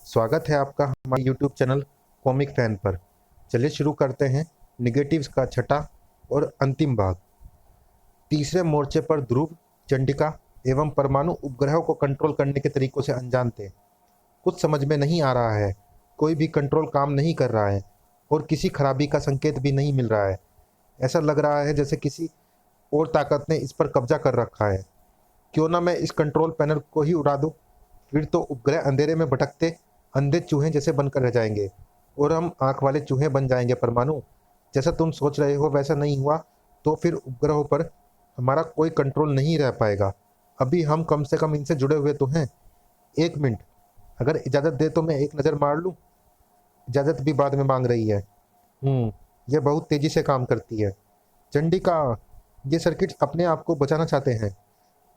स्वागत है आपका हमारे YouTube चैनल कॉमिक फैन पर। चलिए शुरू करते हैं निगेटिव्स का छठा और अंतिम भाग। तीसरे मोर्चे पर ध्रुव, चंडिका एवं परमाणु उपग्रहों को कंट्रोल करने के तरीकों से अनजान थे। कुछ समझ में नहीं आ रहा है, कोई भी कंट्रोल काम नहीं कर रहा है और किसी खराबी का संकेत भी नहीं मिल रहा है। ऐसा लग रहा है जैसे किसी और ताकत ने इस पर कब्जा कर रखा है। क्यों ना मैं इस कंट्रोल पैनल को ही उड़ा दूं, फिर तो उपग्रह अंधेरे में भटकते अंधे चूहे जैसे बनकर रह जाएंगे और हम आंख वाले चूहे बन जाएंगे। परमाणु, जैसा तुम सोच रहे हो वैसा नहीं हुआ तो फिर उपग्रहों पर हमारा कोई कंट्रोल नहीं रह पाएगा। अभी हम कम से कम इनसे जुड़े हुए तो हैं। एक मिनट, अगर इजाज़त दे तो मैं एक नज़र मार लूँ। इजाज़त भी बाद में मांग रही है। यह बहुत तेज़ी से काम करती है। चंडिका, ये सर्किट्स अपने आप को बचाना चाहते हैं।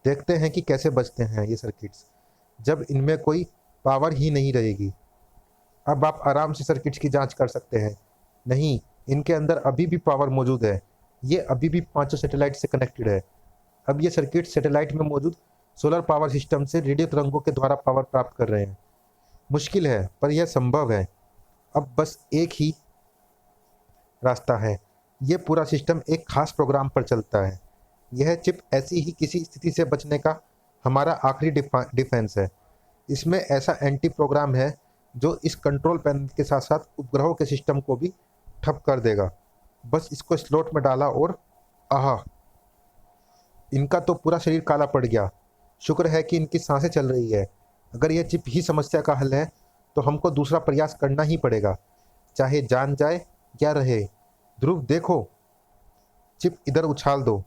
देखते हैं कि कैसे बचते हैं ये सर्किट्स जब इनमें कोई पावर ही नहीं रहेगी। अब आप आराम से सर्किट्स की जांच कर सकते हैं। नहीं, इनके अंदर अभी भी पावर मौजूद है। ये अभी भी पांचों सैटेलाइट से कनेक्टेड है। अब ये सर्किट सैटेलाइट में मौजूद सोलर पावर सिस्टम से रेडियो तरंगों के द्वारा पावर प्राप्त कर रहे हैं। मुश्किल है पर यह संभव है। अब बस एक ही रास्ता है। ये पूरा सिस्टम एक खास प्रोग्राम पर चलता है। यह चिप ऐसी ही किसी स्थिति से बचने का हमारा आखिरी डिफेंस है। इसमें ऐसा एंटी प्रोग्राम है जो इस कंट्रोल पैनल के साथ साथ उपग्रहों के सिस्टम को भी ठप कर देगा। बस इसको स्लॉट में डाला और आहा, इनका तो पूरा शरीर काला पड़ गया। शुक्र है कि इनकी सांसें चल रही है। अगर यह चिप ही समस्या का हल है तो हमको दूसरा प्रयास करना ही पड़ेगा, चाहे जान जाए या रहे। ध्रुव देखो, चिप इधर उछाल दो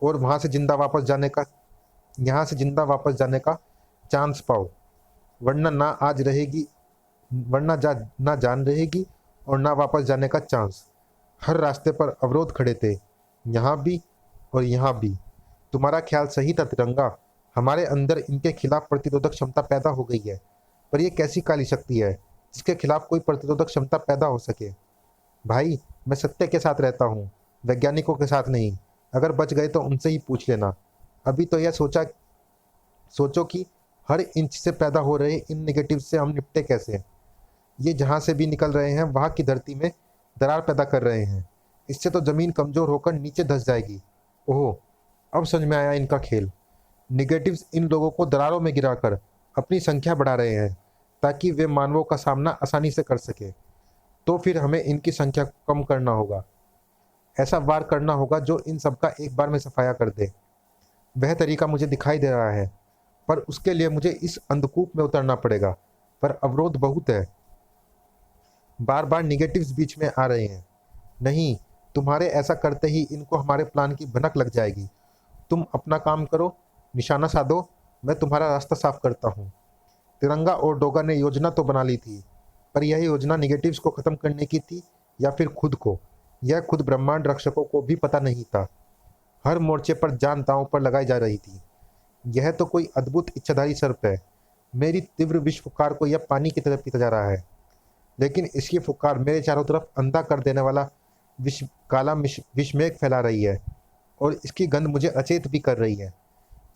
और यहाँ से जिंदा वापस जाने का चांस पाओ, वरना ना जान रहेगी और ना वापस जाने का चांस। हर रास्ते पर अवरोध खड़े थे, यहाँ भी और यहाँ भी। तुम्हारा ख्याल सही था तिरंगा। हमारे अंदर इनके खिलाफ प्रतिरोधक क्षमता पैदा हो गई है। पर यह कैसी काली शक्ति है जिसके खिलाफ कोई प्रतिरोधक क्षमता पैदा हो सके? भाई, मैं सत्य के साथ रहता हूँ, वैज्ञानिकों के साथ नहीं। अगर बच गए तो उनसे ही पूछ लेना। अभी तो यह सोचो कि हर इंच से पैदा हो रहे इन नेगेटिव से हम निपटे कैसे। ये जहाँ से भी निकल रहे हैं वहाँ की धरती में दरार पैदा कर रहे हैं। इससे तो ज़मीन कमज़ोर होकर नीचे धंस जाएगी। ओह, अब समझ में आया इनका खेल। निगेटिव्स इन लोगों को दरारों में गिराकर अपनी संख्या बढ़ा रहे हैं ताकि वे मानवों का सामना आसानी से कर सके। तो फिर हमें इनकी संख्या को कम करना होगा। ऐसा वार करना होगा जो इन सबका एक बार में सफाया कर दे। वह तरीका मुझे दिखाई दे रहा है, पर उसके लिए मुझे इस अंधकूप में उतरना पड़ेगा। पर अवरोध बहुत है। बार बार निगेटिव्स बीच में आ रहे हैं। नहीं, तुम्हारे ऐसा करते ही इनको हमारे प्लान की भनक लग जाएगी। तुम अपना काम करो, निशाना साधो, मैं तुम्हारा रास्ता साफ करता हूँ। तिरंगा और डोगा ने योजना तो बना ली थी, पर यह योजना निगेटिव्स को ख़त्म करने की थी या फिर खुद को? यह खुद ब्रह्मांड रक्षकों को भी पता नहीं था। हर मोर्चे पर जान दांव पर लगाई जा रही थी। यह तो कोई अद्भुत इच्छाधारी सर्प है। मेरी तीव्र विष फुकार को यह पानी की तरह पीता जा रहा है, लेकिन इसकी फुकार मेरे चारों तरफ अंधा कर देने वाला विषमेघ फैला रही है और इसकी गंध मुझे अचेत भी कर रही है।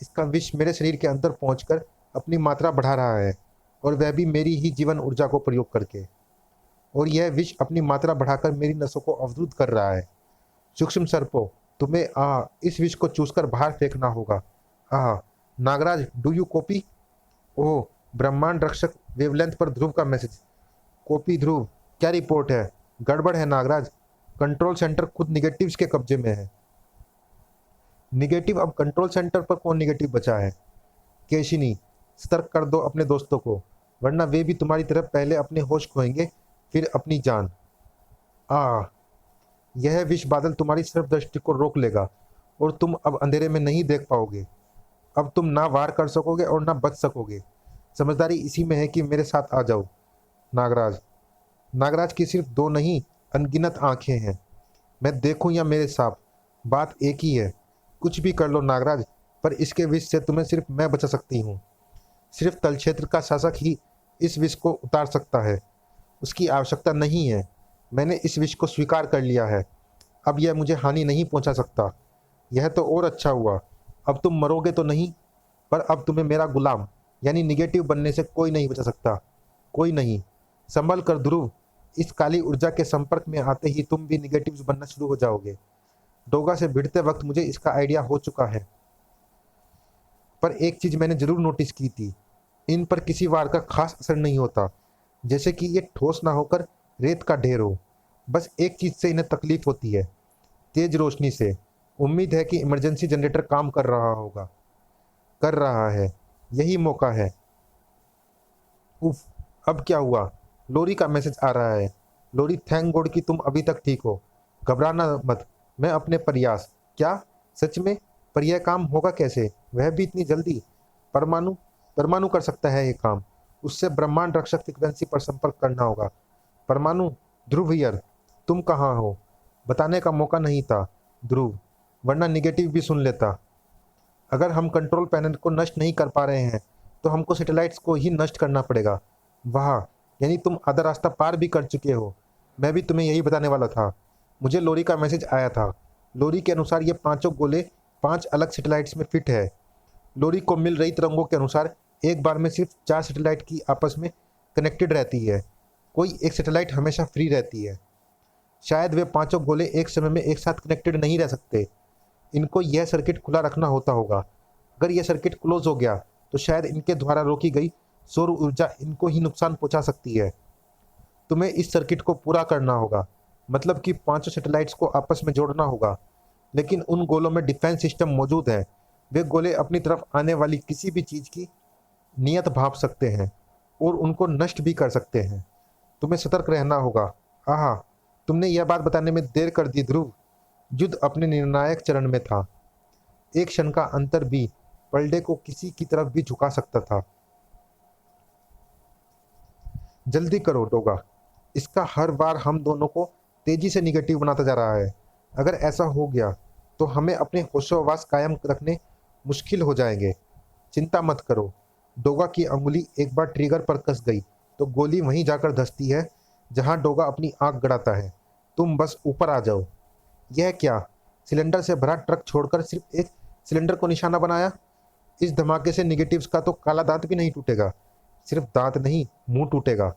इसका विष मेरे शरीर के अंदर पहुंचकर अपनी मात्रा बढ़ा रहा है, और वह भी मेरी ही जीवन ऊर्जा को प्रयोग करके। और यह विष अपनी मात्रा बढ़ाकर मेरी नसों को अवरुद्ध कर रहा है। सूक्ष्म सर्पों, तुम्हें इस विष को चूसकर बाहर फेंकना होगा। Nagraj, do you copy? Oh, ब्रह्मांड रक्षक वेवलेंथ पर ध्रुव का मैसेज। कॉपी ध्रुव, क्या रिपोर्ट है? गड़बड़ है नागराज। कंट्रोल सेंटर खुद निगेटिव्स के कब्जे में है। निगेटिव? अब कंट्रोल सेंटर पर कौन निगेटिव बचा है? केशिनी, सतर्क कर दो अपने दोस्तों को, वरना वे भी तुम्हारी तरफ पहले अपने होश खोएंगे, फिर अपनी जान। यह विष बादल तुम्हारी सिर्फ दृष्टि को रोक लेगा और तुम अब अंधेरे में नहीं देख पाओगे। अब तुम ना वार कर सकोगे और ना बच सकोगे। समझदारी इसी में है कि मेरे साथ आ जाओ। नागराज, नागराज की सिर्फ दो नहीं, अनगिनत आंखें हैं। मैं देखूं या मेरे सांप, बात एक ही है। कुछ भी कर लो नागराज, पर इसके विष से तुम्हें सिर्फ मैं बचा सकती हूँ। सिर्फ तल क्षेत्र का शासक ही इस विष को उतार सकता है। उसकी आवश्यकता नहीं है। मैंने इस विष को स्वीकार कर लिया है। अब यह मुझे हानि नहीं पहुंचा सकता। यह तो और अच्छा हुआ। अब तुम मरोगे तो नहीं, पर अब तुम्हें मेरा गुलाम यानी निगेटिव बनने से कोई नहीं बचा सकता। कोई नहीं। संभल कर ध्रुव, इस काली ऊर्जा के संपर्क में आते ही तुम भी निगेटिव्स बनना शुरू हो जाओगे। डोगा से भिड़ते वक्त मुझे इसका आइडिया हो चुका है, पर एक चीज मैंने जरूर नोटिस की थी, इन पर किसी वार का खास असर नहीं होता, जैसे कि ये ठोस ना होकर रेत का ढेर हो। बस एक चीज से इन्हें तकलीफ होती है, तेज रोशनी से। उम्मीद है कि इमरजेंसी जनरेटर काम कर रहा है। यही मौका है। उफ, अब क्या हुआ? लोरी का मैसेज आ रहा है। लोरी, थैंक गॉड कि तुम अभी तक ठीक हो। घबराना मत, मैं अपने प्रयास। क्या? सच में? पर यह काम होगा कैसे, वह भी इतनी जल्दी? परमाणु परमाणु कर सकता है ये काम। उससे ब्रह्मांड रक्षक फ्रीक्वेंसी पर संपर्क करना होगा। परमाणु? ध्रुव हियर, तुम कहाँ हो? बताने का मौका नहीं था ध्रुव, वरना निगेटिव भी सुन लेता। अगर हम कंट्रोल पैनल को नष्ट नहीं कर पा रहे हैं तो हमको सैटेलाइट्स को ही नष्ट करना पड़ेगा। वाह, यानी तुम आधा रास्ता पार भी कर चुके हो। मैं भी तुम्हें यही बताने वाला था। मुझे लोरी का मैसेज आया था। लोरी के अनुसार ये पांचों गोले 5 अलग सैटेलाइट्स में फिट है। लोरी को मिल रही तरंगों के अनुसार एक बार में सिर्फ 4 सैटेलाइट की आपस में कनेक्टेड रहती है। कोई एक सैटेलाइट हमेशा फ्री रहती है। शायद वे पांचों गोले एक समय में एक साथ कनेक्टेड नहीं रह सकते। इनको यह सर्किट खुला रखना होता होगा। अगर यह सर्किट क्लोज हो गया तो शायद इनके द्वारा रोकी गई सौर ऊर्जा इनको ही नुकसान पहुंचा सकती है। तुम्हें इस सर्किट को पूरा करना होगा, मतलब कि पांचों सैटेलाइट्स को आपस में जोड़ना होगा। लेकिन उन गोलों में डिफेंस सिस्टम मौजूद है। वे गोले अपनी तरफ आने वाली किसी भी चीज की नियत भांप सकते हैं और उनको नष्ट भी कर सकते हैं। तुम्हें सतर्क रहना होगा। आहा, तुमने यह बात बताने में देर कर दी ध्रुव। युद्ध अपने निर्णायक चरण में था। एक क्षण का अंतर भी पलड़े को किसी की तरफ भी झुका सकता था। जल्दी करो डोगा, इसका हर बार हम दोनों को तेजी से निगेटिव बनाता जा रहा है। अगर ऐसा हो गया तो हमें अपने होशोहवास कायम रखने मुश्किल हो जाएंगे। चिंता मत करो। डोगा की अंगुली एक बार ट्रिगर पर कस गई तो गोली वहीं जाकर धंसती है जहां डोगा अपनी आंख गड़ाता है। तुम बस ऊपर आ जाओ। यह क्या? सिलेंडर से भरा ट्रक छोड़कर सिर्फ एक सिलेंडर को निशाना बनाया। इस धमाके से निगेटिव्स का तो काला दांत भी नहीं टूटेगा। सिर्फ दांत नहीं, मुंह टूटेगा।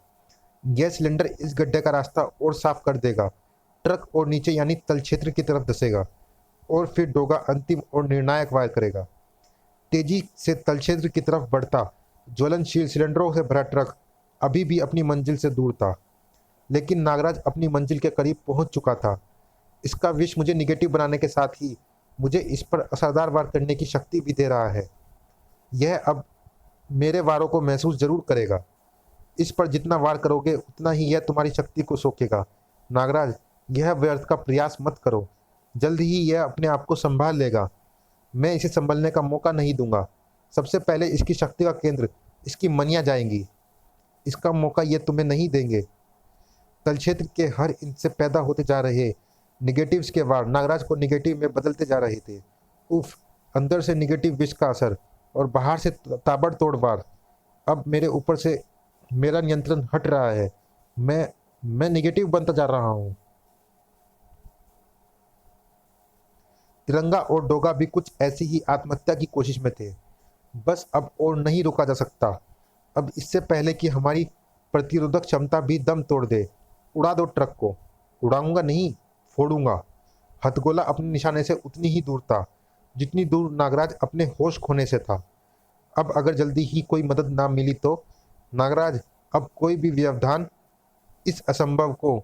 यह सिलेंडर इस गड्ढे का रास्ता और साफ कर देगा। ट्रक और नीचे यानी तल क्षेत्र की तरफ धसेगा और फिर डोगा अंतिम और निर्णायक वार करेगा। तेजी से तल क्षेत्र की तरफ बढ़ता ज्वलनशील सिलेंडरों से भरा ट्रक अभी भी अपनी मंजिल से दूर था, लेकिन नागराज अपनी मंजिल के करीब पहुंच चुका था। इसका विष मुझे निगेटिव बनाने के साथ ही मुझे इस पर असरदार वार करने की शक्ति भी दे रहा है। यह अब मेरे वारों को महसूस जरूर करेगा। इस पर जितना वार करोगे उतना ही यह तुम्हारी शक्ति को सोखेगा। नागराज, यह व्यर्थ का प्रयास मत करो। जल्द ही यह अपने आप को संभाल लेगा। मैं इसे संभलने का मौका नहीं दूंगा। सबसे पहले इसकी शक्ति का केंद्र, इसकी मनियां जाएंगी। इसका मौका ये तुम्हें नहीं देंगे। तल क्षेत्र के हर इंच से पैदा होते जा रहे निगेटिव्स के वार नागराज को निगेटिव में बदलते जा रहे थे। उफ, अंदर से निगेटिव विष का असर और बाहर से ताबड़तोड़ वार। अब मेरे ऊपर से मेरा नियंत्रण हट रहा है। मैं निगेटिव बनता जा रहा हूं। तिरंगा और डोगा भी कुछ ऐसी ही आत्महत्या की कोशिश में थे। बस अब और नहीं रोका जा सकता। अब इससे पहले कि हमारी प्रतिरोधक क्षमता भी दम तोड़ दे। उड़ा दो ट्रक को। उड़ाऊंगा नहीं, फोड़ूंगा। हथगोला अपने निशाने से उतनी ही दूर था जितनी दूर नागराज अपने होश खोने से था। अब अगर जल्दी ही कोई मदद ना मिली तो नागराज, अब कोई भी व्यवधान इस असंभव को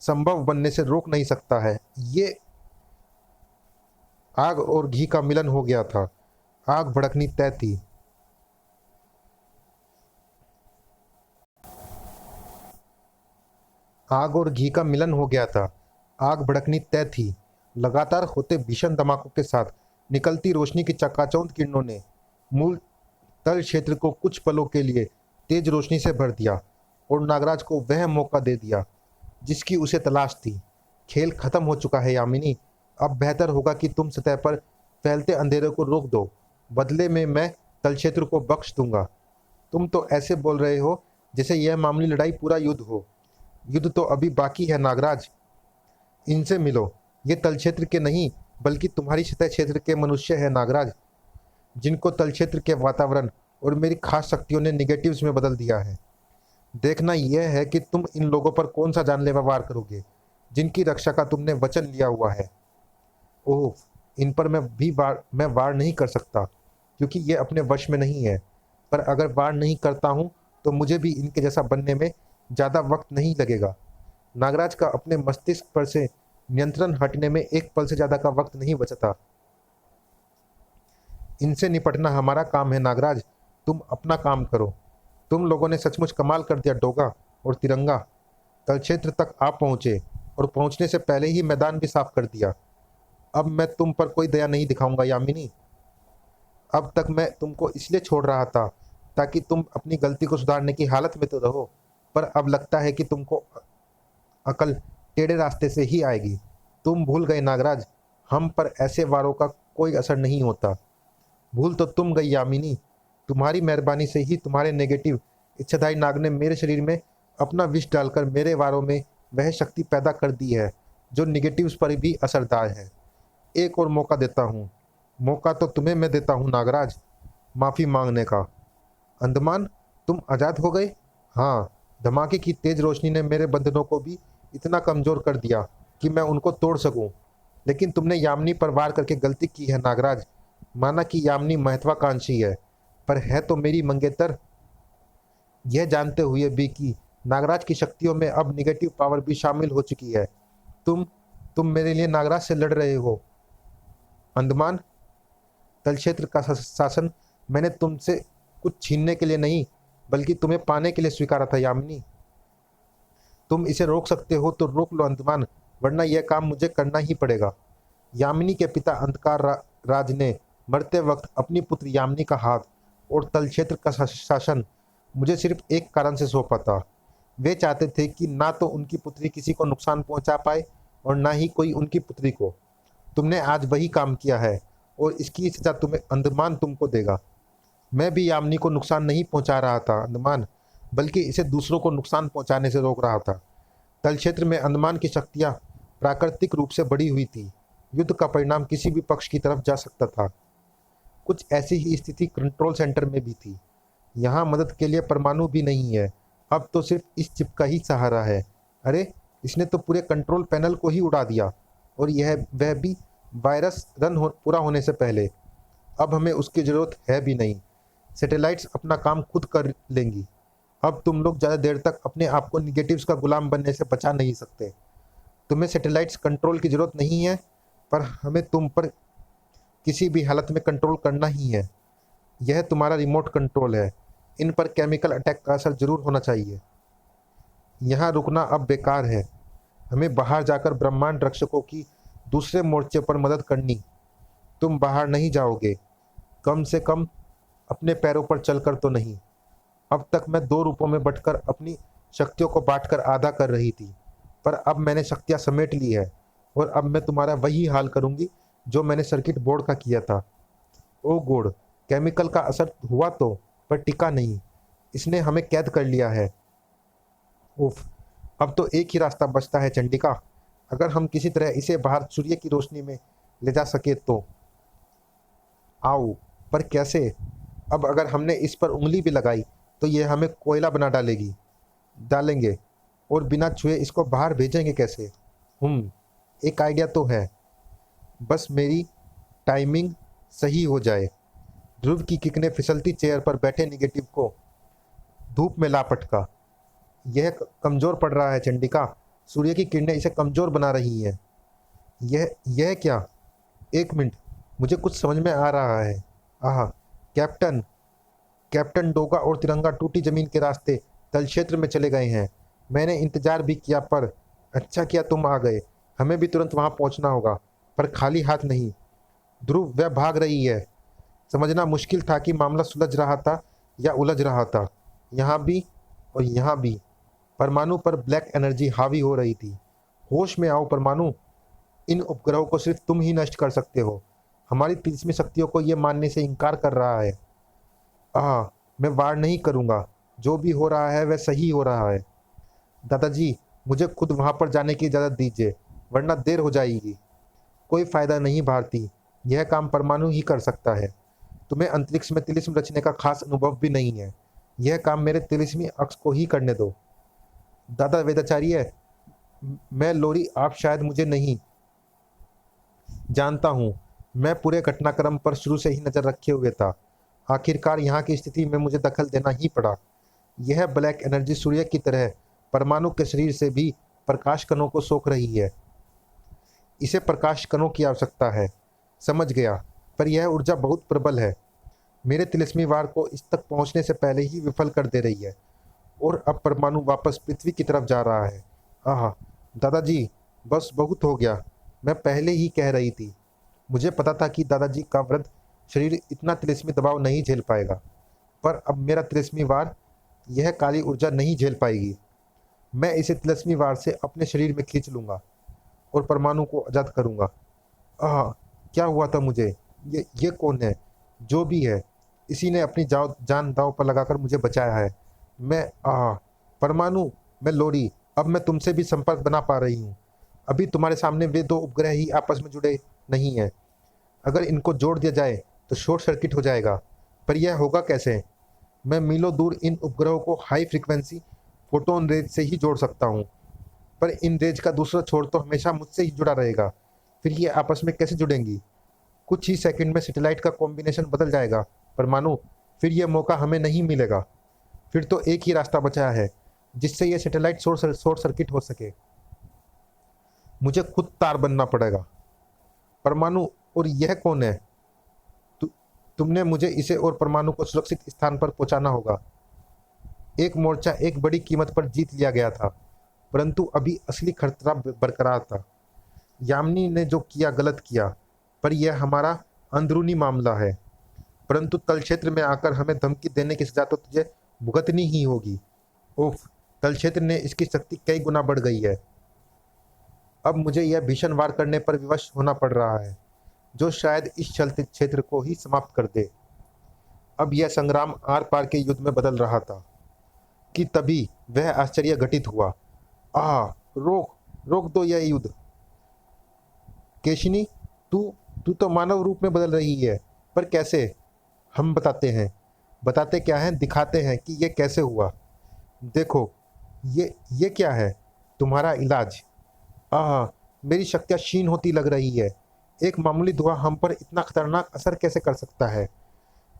संभव बनने से रोक नहीं सकता है। ये आग और घी का मिलन हो गया था। आग भड़कनी तय थी। आग और घी का मिलन हो गया था। आग भड़कनी तय थी। लगातार होते भीषण धमाकों के साथ निकलती रोशनी की चकाचौंध किरणों ने मूल तल क्षेत्र को कुछ पलों के लिए तेज रोशनी से भर दिया और नागराज को वह मौका दे दिया जिसकी उसे तलाश थी। खेल खत्म हो चुका है यामिनी। अब बेहतर होगा कि तुम सतह पर फैलते अंधेरे को रोक दो। बदले में मैं तल क्षेत्र को बख्श दूंगा। तुम तो ऐसे बोल रहे हो जैसे यह मामूली लड़ाई पूरा युद्ध हो। युद्ध तो अभी बाकी है नागराज। इनसे मिलो। ये तल क्षेत्र के नहीं बल्कि तुम्हारी सतह क्षेत्र के मनुष्य है नागराज, जिनको तल क्षेत्र के वातावरण और मेरी खास शक्तियों ने निगेटिव्स में बदल दिया है। देखना यह है कि तुम इन लोगों पर कौन सा जानलेवा वार करोगे जिनकी रक्षा का तुमने वचन लिया हुआ है। ओह, इन पर मैं वार नहीं कर सकता क्योंकि ये अपने वश में नहीं है। पर अगर वार नहीं करता हूँ तो मुझे भी इनके जैसा बनने में ज़्यादा वक्त नहीं लगेगा। नागराज का अपने मस्तिष्क पर से नियंत्रण हटने में एक पल से ज़्यादा का वक्त नहीं बचता। इनसे निपटना हमारा काम है नागराज, तुम अपना काम करो। तुम लोगों ने सचमुच कमाल कर दिया डोगा और तिरंगा। तल क्षेत्र तक आप पहुंचे और पहुंचने से पहले ही मैदान भी साफ कर दिया। अब मैं तुम पर कोई दया नहीं दिखाऊंगा यामिनी। अब तक मैं तुमको इसलिए छोड़ रहा था ताकि तुम अपनी गलती को सुधारने की हालत में तो रहो, पर अब लगता है कि तुमको अकल टेढ़े रास्ते से ही आएगी। तुम भूल गए नागराज, हम पर ऐसे वारों का कोई असर नहीं होता। भूल तो तुम गई यामिनी। तुम्हारी मेहरबानी से ही तुम्हारे नेगेटिव इच्छाधारी नाग ने मेरे शरीर में अपना विष डालकर मेरे वारों में वह शक्ति पैदा कर दी है जो निगेटिव्स पर भी असरदार है। एक और मौका देता हूँ। मौका तो तुम्हें मैं देता हूँ नागराज, माफ़ी मांगने का। अंडमान, तुम आज़ाद हो गए। हाँ, धमाके की तेज रोशनी ने मेरे बंधनों को भी इतना कमज़ोर कर दिया कि मैं उनको तोड़ सकूं। लेकिन तुमने यामिनी पर वार करके गलती की है नागराज। माना कि यामिनी महत्वाकांक्षी है, पर है तो मेरी मंगेतर। यह जानते हुए भी कि नागराज की शक्तियों में अब निगेटिव पावर भी शामिल हो चुकी है। तुम तुम मेरे लिए नागराज से लड़ रहे हो। अंडमान, तल क्षेत्र का शासन मैंने तुमसे कुछ छीनने के लिए नहीं बल्कि तुम्हें पाने के लिए स्वीकारा था यामिनी। तुम इसे रोक सकते हो तो रोक लो अंडमान, वरना यह काम मुझे करना ही पड़ेगा। यामिनी के पिता अंधकार राज ने मरते वक्त अपनी पुत्र यामिनी का हाथ और तल क्षेत्र का शासन मुझे सिर्फ एक कारण से सौंपा था। वे चाहते थे कि ना तो उनकी पुत्री किसी को नुकसान पहुंचा पाए और ना ही कोई उनकी पुत्री को। तुमने आज वही काम किया है और इसकी सजा तुम्हें अंडमान तुमको देगा। मैं भी यामिनी को नुकसान नहीं पहुंचा रहा था अंडमान, बल्कि इसे दूसरों को नुकसान पहुंचाने से रोक रहा था। तल क्षेत्र में अंडमान की शक्तियां प्राकृतिक रूप से बढ़ी हुई थी। युद्ध का परिणाम किसी भी पक्ष की तरफ जा सकता था। कुछ ऐसी ही स्थिति कंट्रोल सेंटर में भी थी। यहाँ मदद के लिए परमाणु भी नहीं है, अब तो सिर्फ इस चिप का ही सहारा है। अरे, इसने तो पूरे कंट्रोल पैनल को ही उड़ा दिया, और वह भी वायरस पूरा होने से पहले। अब हमें उसकी ज़रूरत है भी नहीं। सैटेलाइट्स अपना काम खुद कर लेंगी। अब तुम लोग ज़्यादा देर तक अपने आप को निगेटिव्स का गुलाम बनने से बचा नहीं सकते। तुम्हें सैटेलाइट्स कंट्रोल की ज़रूरत नहीं है, पर हमें तुम पर किसी भी हालत में कंट्रोल करना ही है। यह तुम्हारा रिमोट कंट्रोल है। इन पर केमिकल अटैक का असर जरूर होना चाहिए। यहाँ रुकना अब बेकार है। हमें बाहर जाकर ब्रह्मांड रक्षकों की दूसरे मोर्चे पर मदद करनी। तुम बाहर नहीं जाओगे, कम से कम अपने पैरों पर चलकर तो नहीं। अब तक मैं दो रूपों में बंटकर अपनी शक्तियों को बांटकर आधा कर रही थी, पर अब मैंने शक्तियाँ समेट ली है और अब मैं तुम्हारा वही हाल करूँगी जो मैंने सर्किट बोर्ड का किया था। ओ गॉड, केमिकल का असर हुआ तो, पर टिका नहीं। इसने हमें कैद कर लिया है। उफ, अब तो एक ही रास्ता बचता है चंडिका। अगर हम किसी तरह इसे बाहर सूर्य की रोशनी में ले जा सके तो। आओ, पर कैसे? अब अगर हमने इस पर उंगली भी लगाई तो यह हमें कोयला बना डालेंगे, और बिना छुए इसको बाहर भेजेंगे कैसे? एक आइडिया तो है। बस मेरी टाइमिंग सही हो जाए। ध्रुव की किक ने फिसलती चेयर पर बैठे निगेटिव को धूप में ला पटका। यह कमज़ोर पड़ रहा है चंडिका। सूर्य की किरणें इसे कमज़ोर बना रही हैं। यह क्या? एक मिनट, मुझे कुछ समझ में आ रहा है। आह, कैप्टन कैप्टन डोगा और तिरंगा टूटी जमीन के रास्ते तल क्षेत्र में चले गए हैं। मैंने इंतजार भी किया, पर अच्छा किया तुम आ गए। हमें भी तुरंत वहां पहुंचना होगा, पर खाली हाथ नहीं। ध्रुव, वह भाग रही है। समझना मुश्किल था कि मामला सुलझ रहा था या उलझ रहा था। यहाँ भी और यहाँ भी परमाणु पर ब्लैक एनर्जी हावी हो रही थी। होश में आओ परमाणु, इन उपग्रहों को सिर्फ तुम ही नष्ट कर सकते हो। हमारी तिलिस्मी शक्तियों को यह मानने से इनकार कर रहा है। मैं वार नहीं करूँगा। जो भी हो रहा है वह सही हो रहा है। दादाजी, मुझे खुद वहाँ पर जाने की इजाज़त दीजिए, वरना देर हो जाएगी। कोई फ़ायदा नहीं भारती, यह काम परमाणु ही कर सकता है। तुम्हें अंतरिक्ष में तिलिस्म रचने का खास अनुभव भी नहीं है। यह काम मेरे तिलिस्मी अक्ष को ही करने दो। दादा वेदाचार्य, मैं लोरी, आप शायद मुझे नहीं जानता हूँ। मैं पूरे घटनाक्रम पर शुरू से ही नज़र रखे हुए था। आखिरकार यहाँ की स्थिति में मुझे दखल देना ही पड़ा। यह ब्लैक एनर्जी सूर्य की तरह परमाणु के शरीर से भी प्रकाश कणों को सोख रही है। इसे प्रकाश कणों की आवश्यकता है। समझ गया, पर यह ऊर्जा बहुत प्रबल है। मेरे तिलिस्मी वार को इस तक पहुंचने से पहले ही विफल कर दे रही है और अब परमाणु वापस पृथ्वी की तरफ जा रहा है। आह दादाजी, बस बहुत हो गया। मैं पहले ही कह रही थी। मुझे पता था कि दादाजी का वृद्ध शरीर इतना तिलिस्मी दबाव नहीं झेल पाएगा, पर अब मेरा तिलिस्मी वार यह काली ऊर्जा नहीं झेल पाएगी। मैं इसे तिलिस्मी वार से अपने शरीर में खींच लूंगा और परमाणु को आजाद करूंगा। आह, क्या हुआ था मुझे? ये कौन है? जो भी है, इसी ने अपनी जान दांव पर लगाकर मुझे बचाया है। मैं परमाणु, मैं लोरी, अब मैं तुमसे भी संपर्क बना पा रही हूँ। अभी तुम्हारे सामने वे दो उपग्रह ही आपस में जुड़े नहीं हैं। अगर इनको जोड़ दिया जाए तो शॉर्ट सर्किट हो जाएगा, पर यह होगा कैसे? मैं मीलों दूर इन उपग्रहों को हाई फ्रीक्वेंसी फोटोन रेज से ही जोड़ सकता हूँ, पर इन रेज का दूसरा छोर तो हमेशा मुझसे ही जुड़ा रहेगा। फिर ये आपस में कैसे जुड़ेंगी? कुछ ही सेकंड में सैटेलाइट का कॉम्बिनेशन बदल जाएगा। परमाणु, फिर यह मौका हमें नहीं मिलेगा। फिर तो एक ही रास्ता बचा है जिससे यह सैटेलाइट शॉर्ट सर्किट हो सके। मुझे खुद तार बनना पड़ेगा। परमाणु, और यह कौन है? तुमने मुझे इसे और परमाणु को सुरक्षित स्थान पर पहुंचाना होगा। एक मोर्चा एक बड़ी कीमत पर जीत लिया गया था, परंतु अभी असली खतरा बरकरार था। यामिनी ने जो किया गलत किया, पर यह हमारा अंदरूनी मामला है। परंतु तल क्षेत्र में आकर हमें धमकी देने की सजा तो तुझे भुगतनी ही होगी। उफ, तल क्षेत्र ने इसकी शक्ति कई गुना बढ़ गई है। अब मुझे यह भीषण वार करने पर विवश होना पड़ रहा है, जो शायद इस चलते क्षेत्र को ही समाप्त कर दे। अब यह संग्राम आर पार के युद्ध में बदल रहा था कि तभी वह आश्चर्य घटित हुआ। रोक रोक दो यह युद्ध। केशिनी, तू तो मानव रूप में बदल रही है, पर कैसे? हम बताते हैं। बताते क्या हैं, दिखाते हैं कि यह कैसे हुआ। देखो, ये क्या है? तुम्हारा इलाज। मेरी शक्तियाँ क्षीण होती लग रही है। एक मामूली धुआं हम पर इतना खतरनाक असर कैसे कर सकता है?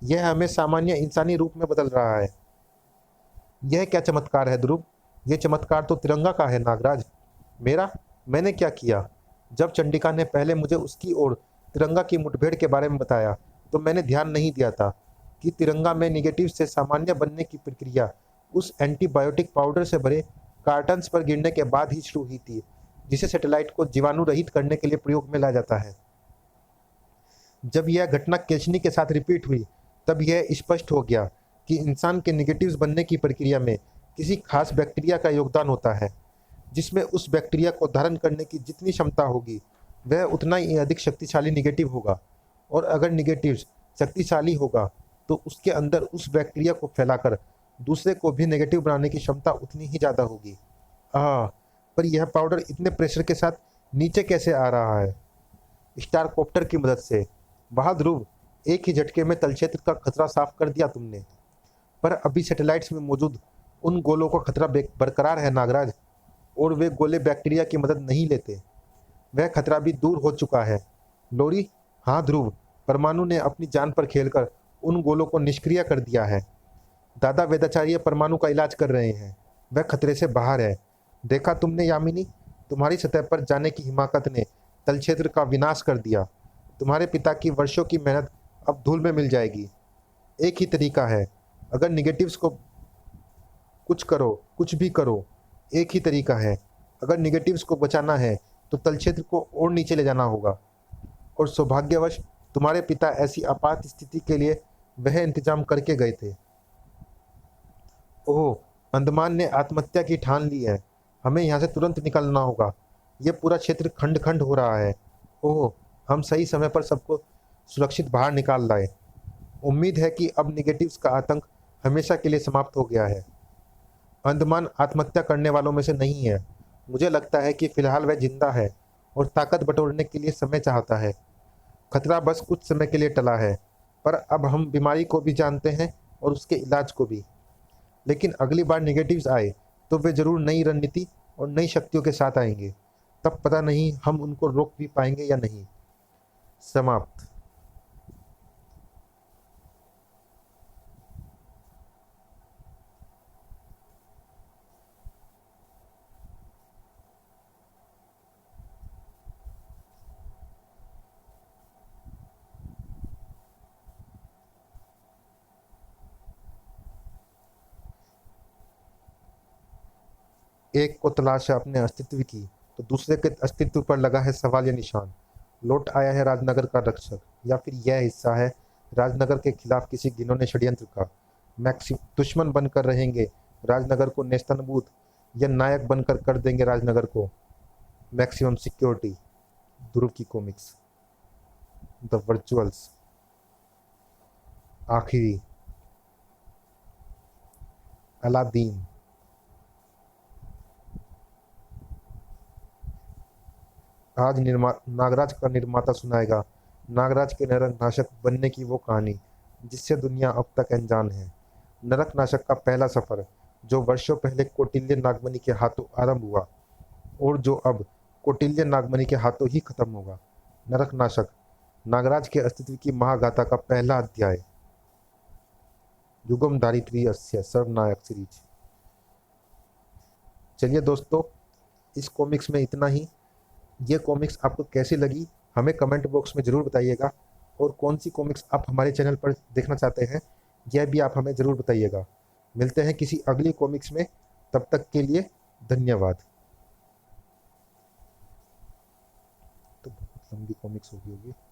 यह हमें सामान्य इंसानी रूप में बदल रहा है। यह क्या चमत्कार है ध्रुव? यह चमत्कार तो तिरंगा का है नागराज। मैंने क्या किया? जब चंडिका ने पहले मुझे उसकी ओर तिरंगा की मुठभेड़ के बारे में बताया तो मैंने ध्यान नहीं दिया था कि तिरंगा में निगेटिव से सामान्य बनने की प्रक्रिया उस एंटीबायोटिक पाउडर से भरे कार्टन्स पर गिरने के बाद ही शुरू हुई थी, जिसे सैटेलाइट को जीवाणु रहित करने के लिए प्रयोग में लाया जाता है। जब यह घटना केशनी के साथ रिपीट हुई, तब यह स्पष्ट हो गया कि इंसान के निगेटिव्स बनने की प्रक्रिया में किसी खास बैक्टीरिया का योगदान होता है, जिसमें उस बैक्टीरिया को धारण करने की जितनी क्षमता होगी वह उतना ही अधिक शक्तिशाली निगेटिव होगा। और अगर निगेटिव शक्तिशाली होगा तो उसके अंदर उस बैक्टीरिया को फैलाकर दूसरे को भी नेगेटिव बनाने की क्षमता उतनी ही ज़्यादा होगी। पर यह पाउडर इतने प्रेशर के साथ नीचे कैसे आ रहा है? स्टारकॉप्टर की मदद से। वाह ध्रुव, एक ही झटके में तल क्षेत्र का खतरा साफ कर दिया तुमने। पर अभी सैटेलाइट्स में मौजूद उन गोलों का खतरा बरकरार है नागराज, और वे गोले बैक्टीरिया की मदद नहीं लेते। वह खतरा भी दूर हो चुका है। लोरी, हाँ ध्रुव, परमाणु ने अपनी जान पर खेलकर उन गोलों को निष्क्रिय कर दिया है। दादा वेदाचार्य परमाणु का इलाज कर रहे हैं। वह खतरे से बाहर है। देखा तुमने यामिनी, तुम्हारी सतह पर जाने की हिमाकत ने तल क्षेत्र का विनाश कर दिया। तुम्हारे पिता की वर्षों की मेहनत अब धूल में मिल जाएगी। एक ही तरीका है, अगर निगेटिव्स को कुछ करो, कुछ भी करो। एक ही तरीका है, अगर निगेटिव्स को बचाना है तो तल क्षेत्र को और नीचे ले जाना होगा। और सौभाग्यवश तुम्हारे पिता ऐसी आपात स्थिति के लिए वह इंतजाम करके गए थे। ओह, अंडमान ने आत्महत्या की ठान ली है। हमें यहाँ से तुरंत निकलना होगा। यह पूरा क्षेत्र खंड खंड हो रहा है। ओह, हम सही समय पर सबको सुरक्षित बाहर निकाल लाए। उम्मीद है कि अब निगेटिव्स का आतंक हमेशा के लिए समाप्त हो गया है। अंडमान आत्महत्या करने वालों में से नहीं है। मुझे लगता है कि फिलहाल वह जिंदा है और ताकत बटोरने के लिए समय चाहता है। खतरा बस कुछ समय के लिए टला है, पर अब हम बीमारी को भी जानते हैं और उसके इलाज को भी। लेकिन अगली बार नेगेटिव्स आए तो वे जरूर नई रणनीति और नई शक्तियों के साथ आएंगे। तब पता नहीं हम उनको रोक भी पाएंगे या नहीं। समाप्त। एक को तलाश है अपने अस्तित्व की, तो दूसरे के अस्तित्व पर लगा है सवाल या निशान। लौट आया है राजनगर का रक्षक, या फिर यह हिस्सा है राजनगर के खिलाफ किसी घिनौने षड्यंत्र का। मैक्सिम दुश्मन बनकर रहेंगे राजनगर को नेस्तनाबूद, या नायक बनकर कर देंगे राजनगर को मैक्सिमम सिक्योरिटी। ध्रुव की कॉमिक्स। द वर्चुअल्स। आखिरी। अलादीन। आज नागराज का निर्माता सुनाएगा नागराज के नरकनाशक बनने की वो कहानी जिससे दुनिया अब तक अनजान है। नरकनाशक का पहला सफर जो वर्षों पहले कौटिल्य नागमणि के हाथों आरंभ हुआ और जो अब कौटिल्य नागमणि के हाथों ही खत्म होगा। नरकनाशक, नागराज के अस्तित्व की महागाथा का पहला अध्याय। युगम दारिद्र्य अस्य सर्वनायक सीरीज। चलिए दोस्तों, इस कॉमिक्स में इतना ही। ये कॉमिक्स आपको कैसी लगी हमें कमेंट बॉक्स में ज़रूर बताइएगा, और कौन सी कॉमिक्स आप हमारे चैनल पर देखना चाहते हैं यह भी आप हमें ज़रूर बताइएगा। मिलते हैं किसी अगली कॉमिक्स में, तब तक के लिए धन्यवाद। तो बहुत लंबी कॉमिक्स होगी।